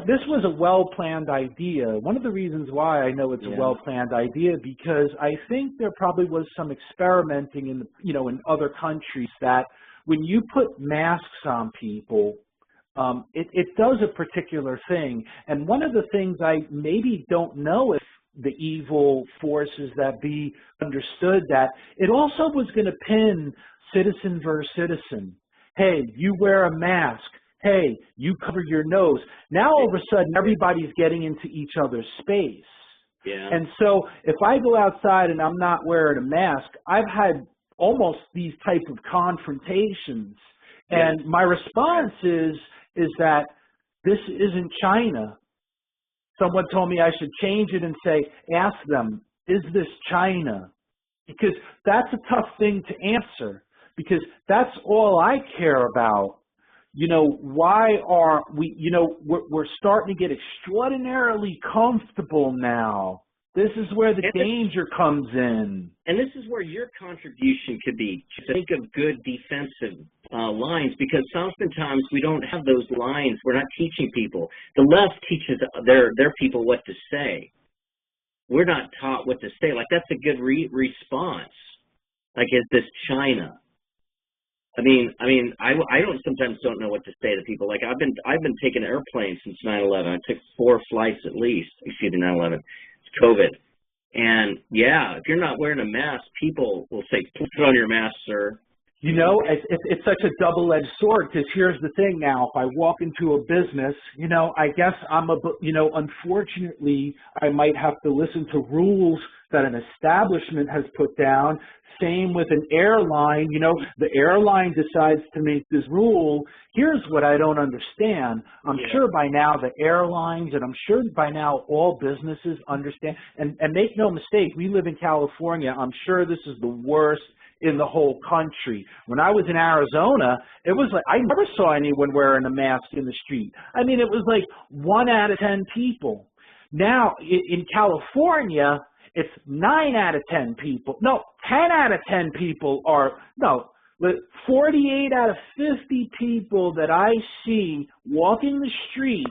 this was a well-planned idea. One of the reasons why I know it's a well-planned idea, because I think there probably was some experimenting in, in other countries that when you put masks on people, it does a particular thing. And one of the things I maybe don't know if the evil forces that be understood, that it also was going to pin citizen versus citizen. Hey, you wear a mask. Hey, you cover your nose. Now all of a sudden everybody's getting into each other's space. Yeah. And so if I go outside and I'm not wearing a mask, I've had almost these type of confrontations. And my response is that this isn't China. Someone told me I should change it and say, ask them, is this China? Because that's a tough thing to answer, because that's all I care about. Why are we, we're starting to get extraordinarily comfortable now. This is where the danger comes in. And this is where your contribution could be, to think of good defensive lines, because sometimes we don't have those lines. We're not teaching people. The left teaches their people what to say. We're not taught what to say. Like, that's a good response. Like, is this China? I sometimes don't know what to say to people. Like, I've been taking airplanes since 9/11. I took 4 flights at least. Excuse me, 9/11. It's COVID. And yeah, if you're not wearing a mask, people will say, "Put on your mask, sir." It's such a double-edged sword, because here's the thing now. If I walk into a business, I guess unfortunately, I might have to listen to rules that an establishment has put down. Same with an airline. The airline decides to make this rule. Here's what I don't understand. I'm sure by now the airlines, and I'm sure by now all businesses understand. And make no mistake, we live in California. I'm sure this is the worst in the whole country. When I was in Arizona, it was like I never saw anyone wearing a mask in the street. I mean, it was like 1 out of 10 people. Now, in California, it's 9 out of 10 people. No, 10 out of 10 people are, 48 out of 50 people that I see walking the streets,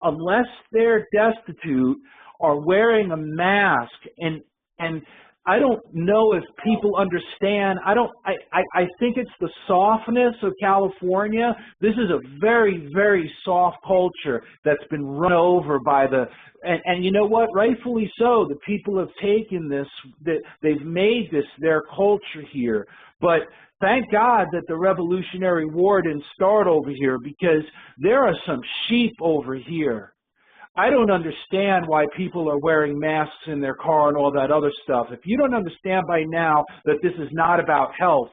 unless they're destitute, are wearing a mask. And I don't know if people understand. I think it's the softness of California. This is a very, very soft culture that's been run over by and you know what? Rightfully so. The people have taken this, that they've made this their culture here. But thank God that the Revolutionary War didn't start over here, because there are some sheep over here. I don't understand why people are wearing masks in their car and all that other stuff. If you don't understand by now that this is not about health,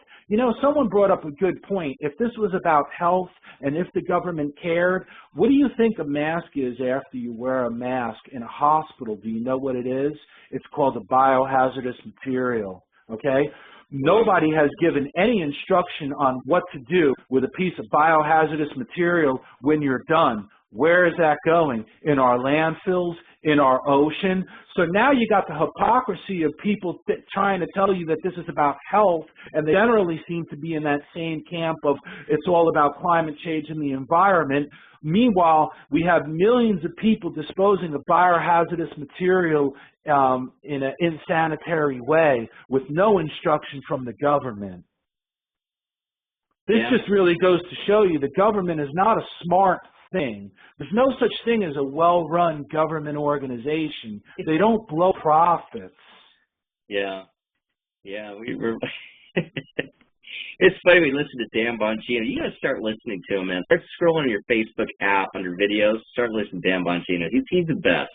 someone brought up a good point. If this was about health and if the government cared, what do you think a mask is after you wear a mask in a hospital? Do you know what it is? It's called a biohazardous material, okay? Nobody has given any instruction on what to do with a piece of biohazardous material when you're done. Where is that going? In our landfills, in our ocean? So now you got the hypocrisy of people trying to tell you that this is about health, and they generally seem to be in that same camp of it's all about climate change and the environment. Meanwhile, we have millions of people disposing of biohazardous material in an insanitary way with no instruction from the government. This just really goes to show you the government is not a smart thing. There's no such thing as a well-run government organization. They don't blow profits. Yeah. We're it's funny, we listen to Dan Bongino. You gotta start listening to him, man. Start scrolling your Facebook app under videos. Start listening to Dan Bongino. He's the best,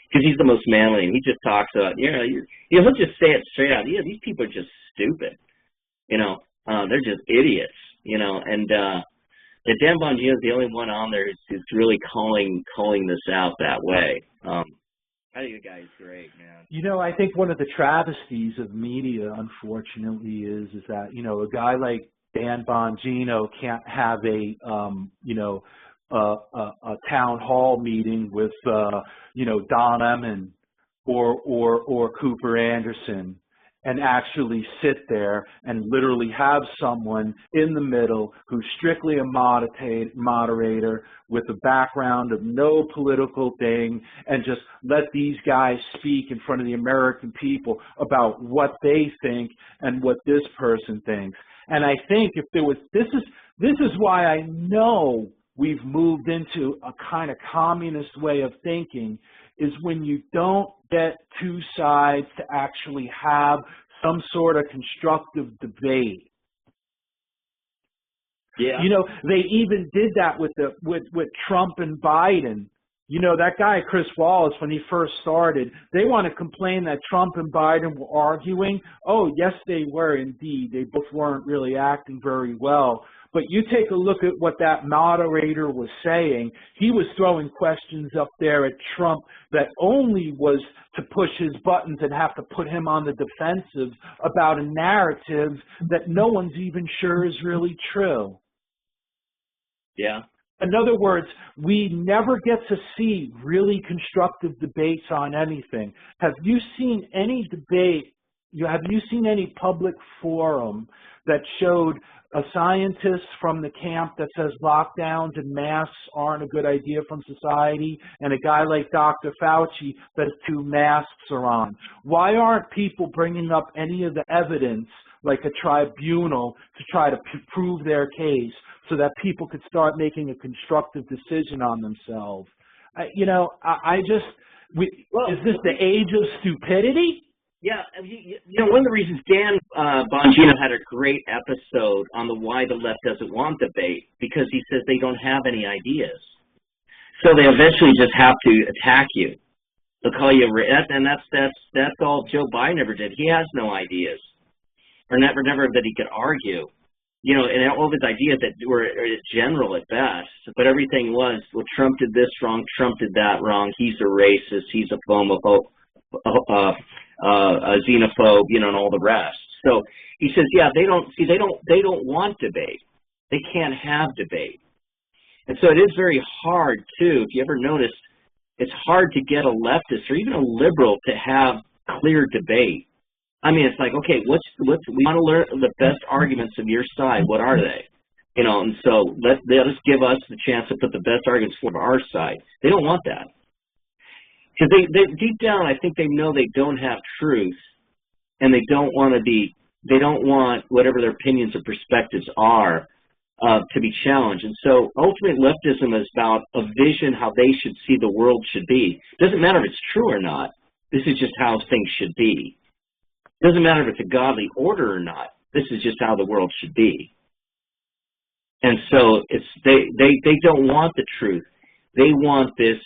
because he's the most manly, and he just talks about, he'll just say it straight out. These people are just stupid. They're just idiots. And Dan Bongino is the only one on there who's really calling this out that way. I think the guy's great, man. I think one of the travesties of media, unfortunately, is that, a guy like Dan Bongino can't have a town hall meeting with, Don Lemon or Cooper Anderson and actually sit there and literally have someone in the middle who's strictly a moderator with a background of no political thing, and just let these guys speak in front of the American people about what they think and what this person thinks. And I think if there was, this is why I know we've moved into a kind of communist way of thinking, is when you don't get two sides to actually have some sort of constructive debate. Yeah. You know, they even did that with Trump and Biden. You know, that guy, Chris Wallace, when he first started, they want to complain that Trump and Biden were arguing. Oh, yes, they were indeed. They both weren't really acting very well. But you take a look at what that moderator was saying. He was throwing questions up there at Trump that only was to push his buttons and have to put him on the defensive about a narrative that no one's even sure is really true. Yeah. In other words, we never get to see really constructive debates on anything. Have you seen any debate, have you seen any public forum that showed a scientist from the camp that says lockdowns and masks aren't a good idea from society, and a guy like Dr. Fauci that two masks are on? Why aren't people bringing up any of the evidence, like a tribunal, to try to prove their case so that people could start making a constructive decision on themselves? Is this the age of stupidity? Yeah, you know, one of the reasons Dan Bongino had a great episode on the why the left doesn't want debate, because he says they don't have any ideas. So they eventually just have to attack you. They'll call you, and that's all Joe Biden ever did. He has no ideas, or never that he could argue. You know, and all of his ideas that were general at best, but everything was, well, Trump did this wrong, Trump did that wrong, he's a racist, he's a homophobe, a xenophobe, you know, and all the rest. So he says, yeah, they don't want debate. They can't have debate. And so it is very hard, too, if you ever noticed, it's hard to get a leftist or even a liberal to have clear debate. I mean, it's like, okay, we want to learn the best arguments of your side. What are they? You know, and so let us give us the chance to put the best arguments for our side. They don't want that. Because they deep down, I think they know they don't have truth, and they don't want whatever their opinions or perspectives are to be challenged. And so ultimately leftism is about a vision how they should see the world should be. It doesn't matter if it's true or not. This is just how things should be. It doesn't matter if it's a godly order or not. This is just how the world should be. And so they don't want the truth. They want this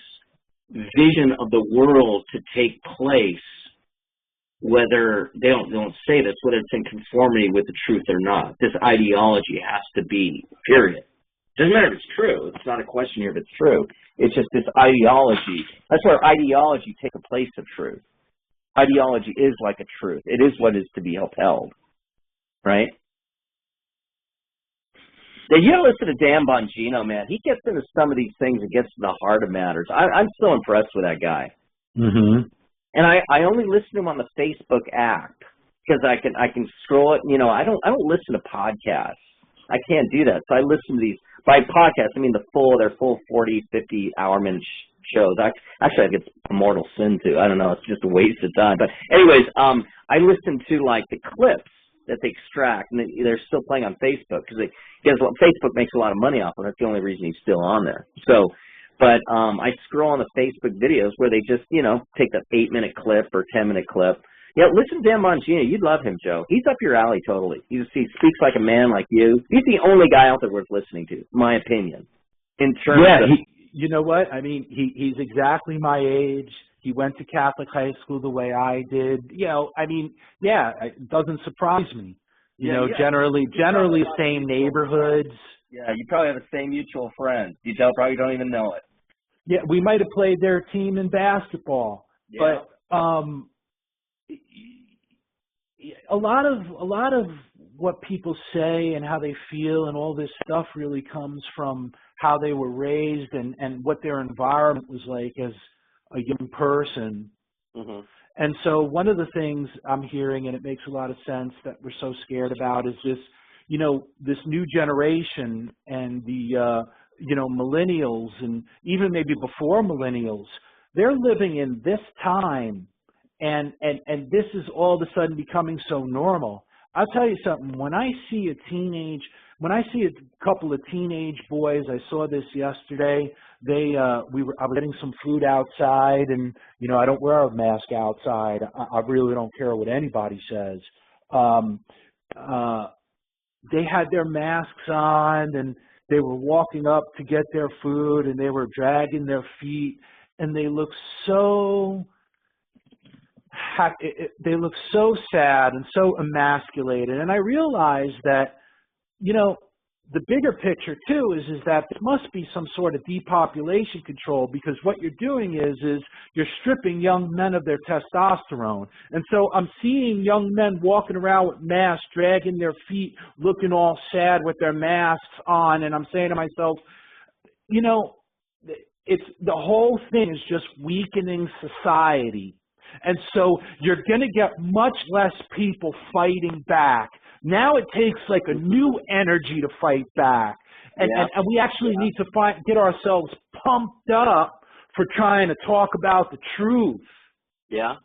vision of the world to take place, whether they don't say this, whether it's in conformity with the truth or not. This ideology has to be, period. Doesn't matter if it's true. It's not a question here if it's true. It's just this ideology. That's where ideology takes the place of truth. Ideology is like a truth. It is what is to be upheld, right? Now, you gotta listen to Dan Bongino, man. He gets into some of these things and gets to the heart of matters. I'm so impressed with that guy. Mm-hmm. And I only listen to him on the Facebook app because I can scroll it. You know, I don't listen to podcasts. I can't do that. So I listen to these. By podcasts, I mean their full 40, 50 hour minute shows. Actually, I think it's a mortal sin too. I don't know. It's just a waste of time. But anyways, I listen to like the clips that they extract, and they're still playing on Facebook because Facebook makes a lot of money off of it. That's the only reason he's still on there. So, but I scroll on the Facebook videos where they just, you know, take the 8-minute clip or 10-minute clip. Yeah, listen to Dan Bongino. You'd love him, Joe. He's up your alley totally. He speaks like a man like you. He's the only guy out there worth listening to, in my opinion. In terms of, you know what? I mean, he's exactly my age. He went to Catholic high school the way I did. You know, I mean, yeah, it doesn't surprise me. You know, generally same neighborhoods. Yeah, you probably have the same mutual friends. You probably don't even know it. Yeah, we might have played their team in basketball, but a lot of what people say and how they feel and all this stuff really comes from how they were raised and what their environment was like as a young person. Mm-hmm. And so one of the things I'm hearing, and it makes a lot of sense that we're so scared about, is this, you know, this new generation and the, you know, millennials and even maybe before millennials, they're living in this time, and this is all of a sudden becoming so normal. I'll tell you something, when I see a couple of teenage boys, I saw this yesterday, I was getting some food outside, and, you know, I don't wear a mask outside. I really don't care what anybody says. They had their masks on, and they were walking up to get their food, and they were dragging their feet, and they looked so sad and so emasculated. And I realized that, you know, the bigger picture too is that there must be some sort of depopulation control, because what you're doing is you're stripping young men of their testosterone. And so I'm seeing young men walking around with masks, dragging their feet, looking all sad with their masks on, and I'm saying to myself, you know, it's the whole thing is just weakening society. And so you're going to get much less people fighting back. Now it takes like a new energy to fight back. And we actually need to get ourselves pumped up for trying to talk about the truth. Yeah.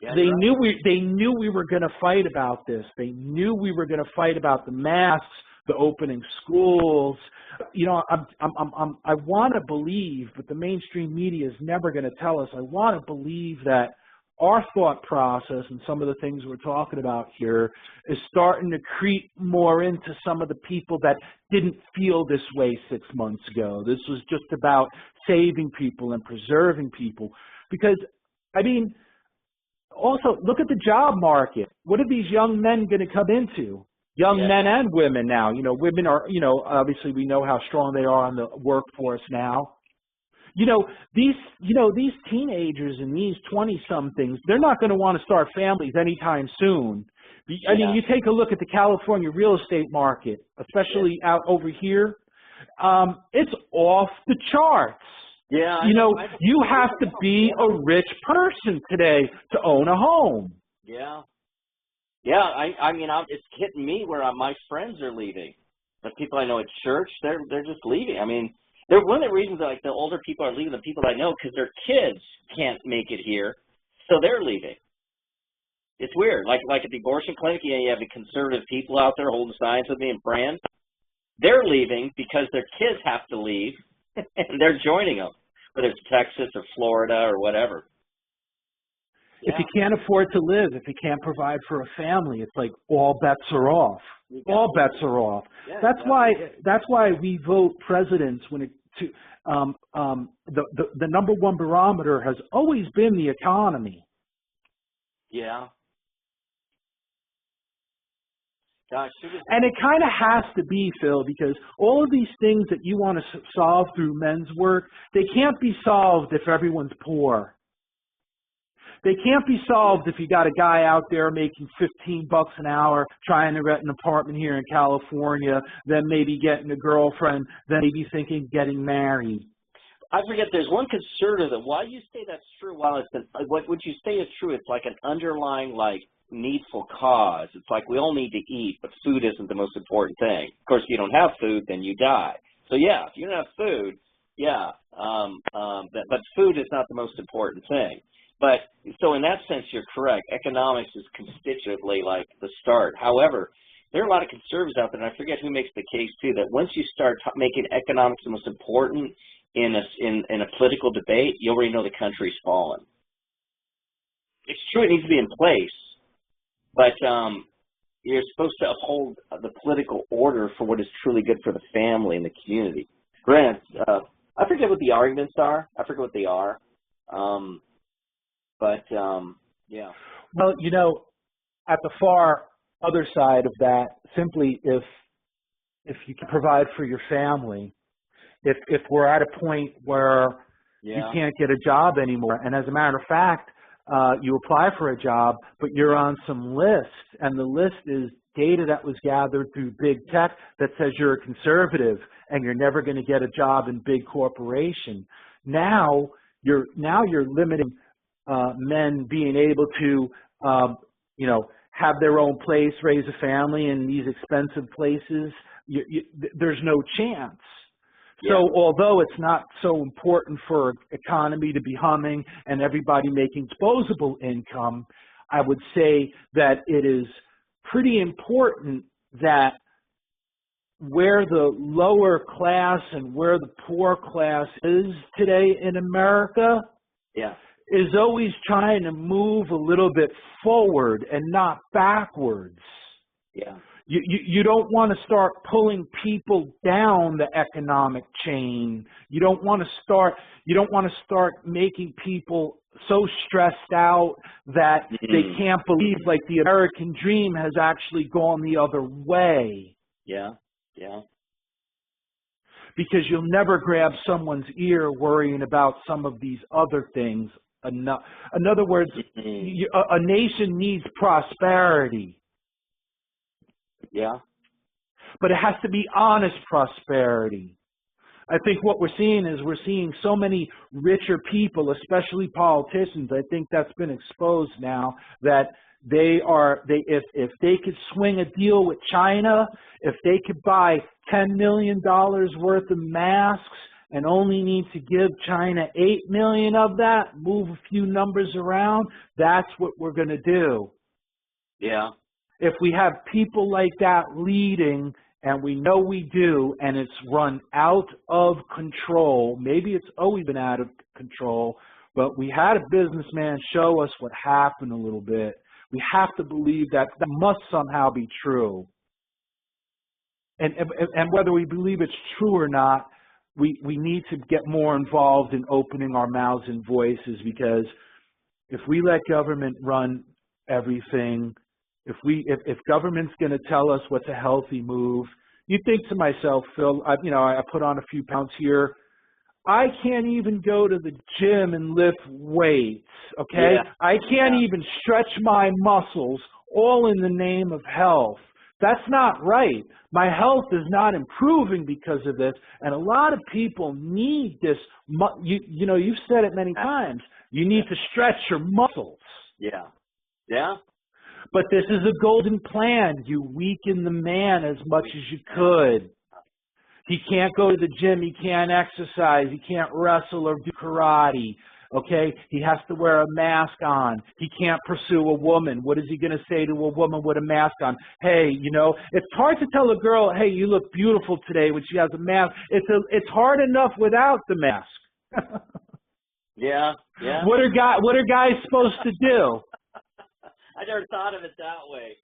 They knew we were going to fight about this. They knew we were going to fight about the masks, the opening schools. You know, I want to believe, but the mainstream media is never going to tell us. I want to believe that our thought process and some of the things we're talking about here is starting to creep more into some of the people that didn't feel this way 6 months ago. This was just about saving people and preserving people. Because, I mean, also, look at the job market. What are these young men going to come into? Young men and women now. You know, women are, you know, obviously we know how strong they are in the workforce now. You know, these teenagers and these 20-somethings, they're not going to want to start families anytime soon. I mean, you take a look at the California real estate market, especially out over here. It's off the charts. Yeah. You know, you have to be a rich person today to own a home. Yeah. Yeah, I mean, it's hitting me where my friends are leaving. The people I know at church, they're just leaving. I mean, one of the reasons that, like, the older people are leaving, the people I know, because their kids can't make it here, so they're leaving. It's weird. Like at the abortion clinic, you have the conservative people out there holding signs with me and praying. They're leaving because their kids have to leave, and they're joining them, whether it's Texas or Florida or whatever. If you can't afford to live, if you can't provide for a family, it's like all bets are off. All bets are off. Yeah, That's why we vote presidents when the number one barometer has always been the economy. Yeah. Gosh, and it kind of has to be, Phil, because all of these things that you want to solve through men's work, they can't be solved if everyone's poor. They can't be solved if you got a guy out there making $15 an hour trying to rent an apartment here in California, then maybe getting a girlfriend, then maybe thinking getting married. I forget, there's one conservative that, why you say that's true, while it's what would you say is true, it's like an underlying, like, needful cause. It's like we all need to eat, but food isn't the most important thing. Of course, if you don't have food, then you die. So, yeah, if you don't have food, but food is not the most important thing. But so in that sense, you're correct. Economics is constitutively like the start. However, there are a lot of conservatives out there, and I forget who makes the case too, that once you start making economics the most important in a political debate, you already know the country's fallen. It's true; it needs to be in place, but you're supposed to uphold the political order for what is truly good for the family and the community. Granted, I forget what the arguments are. I forget what they are. Yeah. Well, you know, at the far other side of that, simply if you can provide for your family, if we're at a point where you can't get a job anymore, and as a matter of fact, you apply for a job, but you're on some list, and the list is data that was gathered through big tech that says you're a conservative and you're never going to get a job in big corporation. Now you're limiting men being able to, you know, have their own place, raise a family in these expensive places, there's no chance. Yeah. So although it's not so important for economy to be humming and everybody making disposable income, I would say that it is pretty important that where the lower class and where the poor class is today in America Yeah. is always trying to move a little bit forward and not backwards. Yeah. You don't want to start pulling people down the economic chain. You don't want to start making people so stressed out that they can't believe like the American dream has actually gone the other way. Yeah. Yeah. Because you'll never grab someone's ear worrying about some of these other things. In other words, a nation needs prosperity. Yeah. But it has to be honest prosperity. I think what we're seeing so many richer people, especially politicians. I think that's been exposed now that if they could swing a deal with China, if they could buy $10 million worth of masks and only need to give China 8 million of that, move a few numbers around, that's what we're going to do. Yeah. If we have people like that leading, and we know we do, and it's run out of control, maybe it's always been out of control, but we had a businessman show us what happened a little bit. We have to believe that must somehow be true. And whether we believe it's true or not, we need to get more involved in opening our mouths and voices, because if we let government run everything, if government's going to tell us what's a healthy move, you think to myself, Phil, I put on a few pounds here. I can't even go to the gym and lift weights, okay? Yeah. I can't even stretch my muscles, all in the name of health. That's not right. My health is not improving because of this, and a lot of people need this. You've said it many times. You need to stretch your muscles. Yeah. Yeah. But this is a golden plan. You weaken the man as much as you could. He can't go to the gym. He can't exercise. He can't wrestle or do karate. Okay? He has to wear a mask on. He can't pursue a woman. What is he going to say to a woman with a mask on? Hey, it's hard to tell a girl, hey, you look beautiful today when she has a mask. It's hard enough without the mask. Yeah. Yeah. What are guys supposed to do? I never thought of it that way.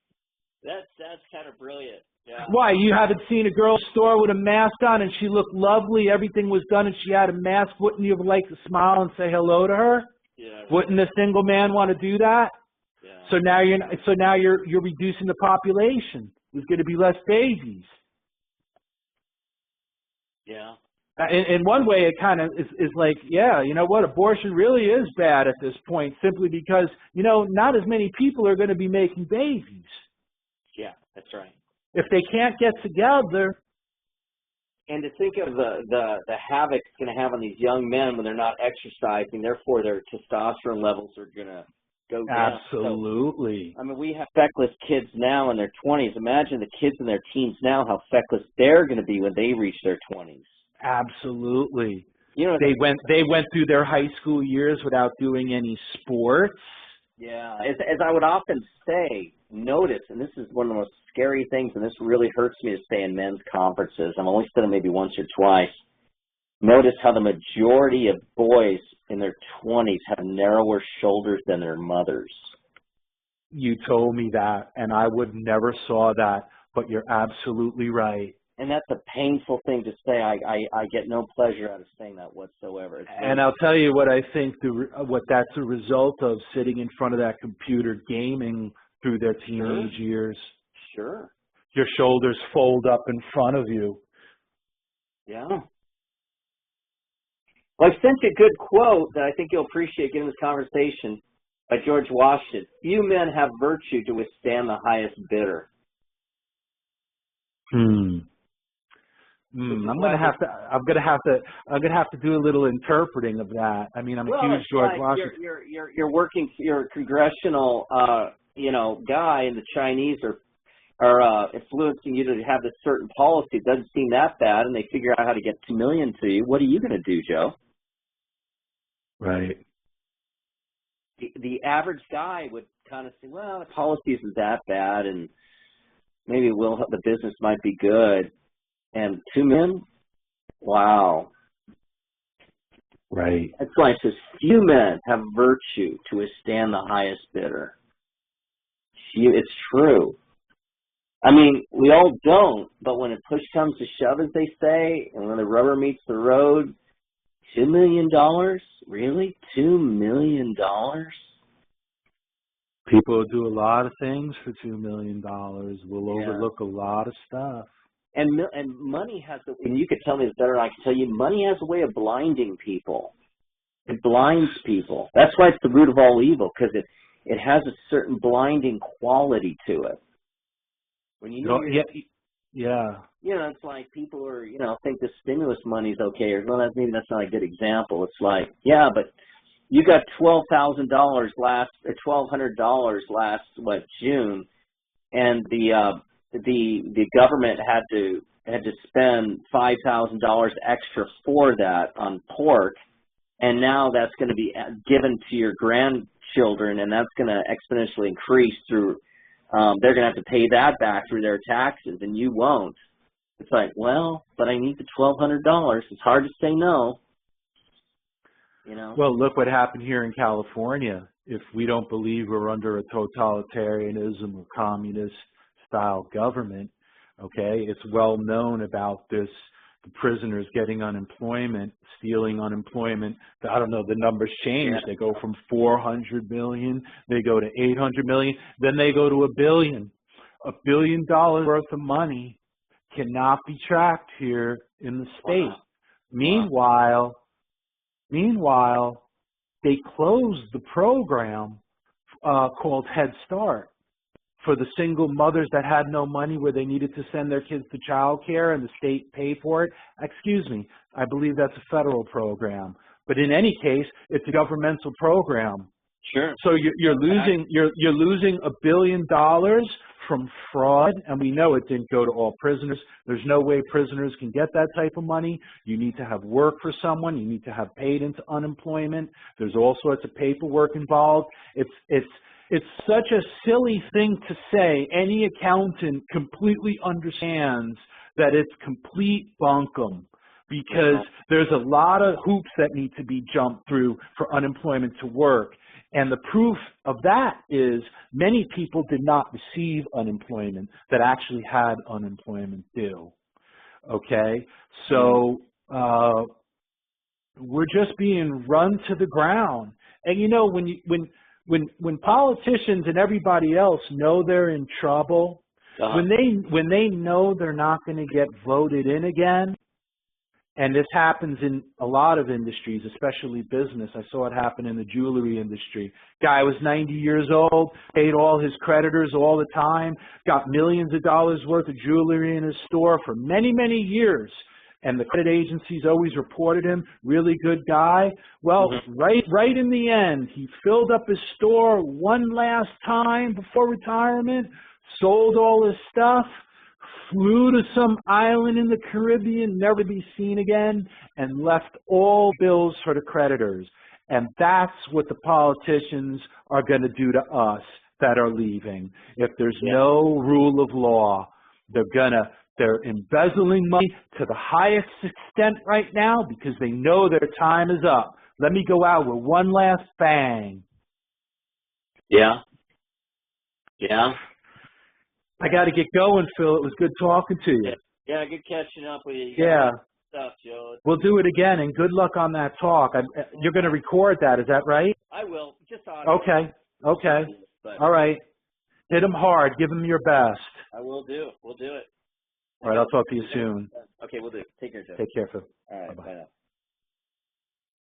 That's kind of brilliant. Yeah. Why? You haven't seen a girl store with a mask on and she looked lovely, everything was done and she had a mask? Wouldn't you have liked to smile and say hello to her? Yeah. Right. Wouldn't a single man want to do that? Yeah. So now you're reducing the population. There's going to be less babies. Yeah. In one way, it kind of is like, yeah, you know what? Abortion really is bad at this point, simply because, not as many people are going to be making babies. Yeah, that's right. If they can't get together. And to think of the havoc it's going to have on these young men when they're not exercising, therefore their testosterone levels are going to go down. Absolutely. So, we have feckless kids now in their 20s. Imagine the kids in their teens now, how feckless they're going to be when they reach their 20s. Absolutely. They went through their high school years without doing any sports. Yeah. As I would often say, notice, and this is one of the most scary things, and this really hurts me to say in men's conferences. I've only said it maybe once or twice. Notice how the majority of boys in their 20s have narrower shoulders than their mothers. You told me that, and I would never saw that, but you're absolutely right. And that's a painful thing to say. I get no pleasure out of saying that whatsoever. And I'll tell you what I think what that's a result of, sitting in front of that computer gaming through their teenage years. Sure. Your shoulders fold up in front of you. Yeah. Well, I sent you a good quote that I think you'll appreciate getting this conversation by George Washington. Few men have virtue to withstand the highest bidder. I'm gonna have to do a little interpreting of that. I mean, I'm a huge it's George like Washington. you're a congressional, guy, and the Chinese are influencing you to have this certain policy. It doesn't seem that bad, and they figure out how to get 2 million to you. What are you going to do, Joe? Right. The average guy would kind of say, well, the policy isn't that bad, and maybe the business might be good. And 2 million? Wow. Right. That's why it says few men have virtue to withstand the highest bidder. It's true. I mean, we all don't, but when it push comes to shove, as they say, and when the rubber meets the road, $2 million? Really? $2 million? People do a lot of things for $2 million. We'll overlook a lot of stuff. And money has, and you could tell me this better than I can tell you, money has a way of blinding people. It blinds people. That's why it's the root of all evil, because it has a certain blinding quality to it. When you know it's like people are, think the stimulus money is okay, or well, maybe that's not a good example. It's like, yeah, but you got $12,000 $1,200 last June, and the government had to spend $5,000 extra for that on pork, and now that's going to be given to your grandchildren, and that's going to exponentially increase through. They're going to have to pay that back through their taxes, and you won't. It's like, well, but I need the $1,200. It's hard to say no. Well, look what happened here in California. If we don't believe we're under a totalitarianism or communist-style government, okay, it's well known about this. The prisoners getting unemployment, stealing unemployment. I don't know, the numbers change. Yeah. They go from 400 million, they go to 800 million, then they go to $1 billion. $1 billion worth of money cannot be tracked here in the state. Wow. Meanwhile, they closed the program called Head Start for the single mothers that had no money, where they needed to send their kids to child care and the state paid for it. Excuse me, I believe that's a federal program. But in any case, it's a governmental program. Sure. So you're losing $1 billion from fraud, and we know it didn't go to all prisoners. There's no way prisoners can get that type of money. You need to have work for someone. You need to have paid into unemployment. There's all sorts of paperwork involved. It's such a silly thing to say. Any accountant completely understands that it's complete bunkum, because there's a lot of hoops that need to be jumped through for unemployment to work. And the proof of that is many people did not receive unemployment that actually had unemployment due. Okay? So we're just being run to the ground. And when politicians and everybody else know they're in trouble, when they know they're not going to get voted in again, and this happens in a lot of industries, especially business. I saw it happen in the jewelry industry. Guy was 90 years old, paid all his creditors all the time, got millions of dollars worth of jewelry in his store for many, many years. And the credit agencies always reported him, really good guy. Well, right in the end, he filled up his store one last time before retirement, sold all his stuff, flew to some island in the Caribbean, never to be seen again, and left all bills for the creditors. And that's what the politicians are going to do to us that are leaving. If there's no rule of law, they're embezzling money to the highest extent right now because they know their time is up. Let me go out with one last bang. Yeah. I got to get going, Phil. It was good talking to you. Yeah, good catching up with you. Stuff, Joe. We'll do it again, and good luck on that talk. You're going to record that, is that right? I will. Just audio. Okay. All right. Hit them hard. Give them your best. I will do. We'll do it. All right, I'll talk to you soon. Okay, we'll do. Take care, Joe. Take care, Phil. All right, bye-bye. Bye now.